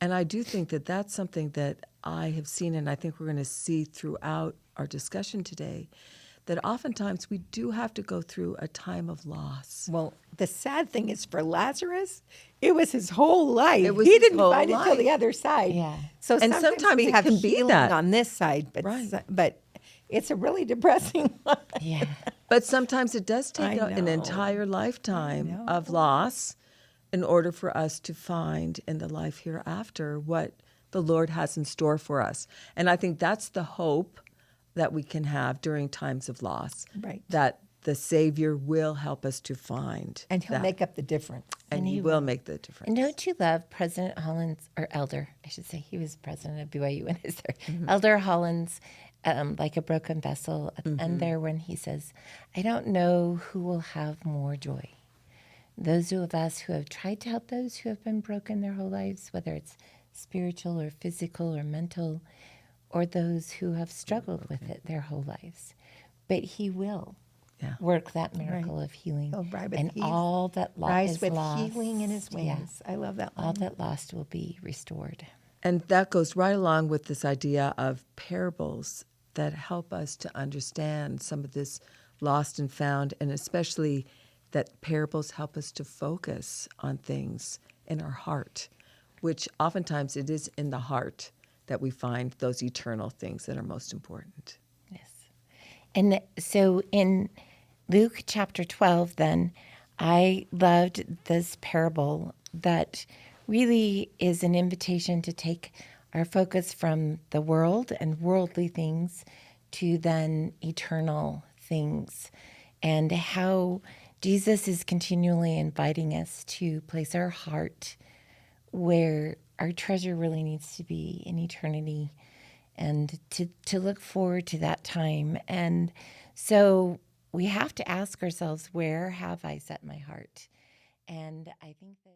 And I do think that that's something that I have seen, and I think we're going to see throughout our discussion today, that oftentimes we do have to go through a time of loss. Well, the sad thing is for Lazarus, it was his whole life. It was He his didn't whole find it till the life. other side. Yeah. So And sometimes we it have can be healing that. on this side, but Right. but it's a really depressing one. Yeah. But sometimes it does take I an know. entire lifetime know. of loss in order for us to find in the life hereafter what the Lord has in store for us. And I think that's the hope that we can have during times of loss. Right. That the Savior will help us to find And he'll that. make up the difference. And he will make the difference. And don't you love President Hollins, or Elder, I should say, he was president of BYU when he was there. Elder Hollins, like a broken vessel at the end there when he says, I don't know who will have more joy. Those of us who have tried to help those who have been broken their whole lives, whether it's spiritual or physical or mental, or those who have struggled with it their whole lives. But he will work that miracle of healing. He'll rise with And peace, all that rise is with lost, healing in his wings. I love that all line. that lost will be restored. And that goes right along with this idea of parables that help us to understand some of this lost and found, and especially that parables help us to focus on things in our heart, which oftentimes it is in the heart that we find those eternal things that are most important. Yes. And so in Luke chapter 12, then, I loved this parable that really is an invitation to take our focus from the world and worldly things to then eternal things, and how Jesus is continually inviting us to place our heart where our treasure really needs to be in eternity, and to look forward to that time. And so we have to ask ourselves, where have I set my heart? And I think that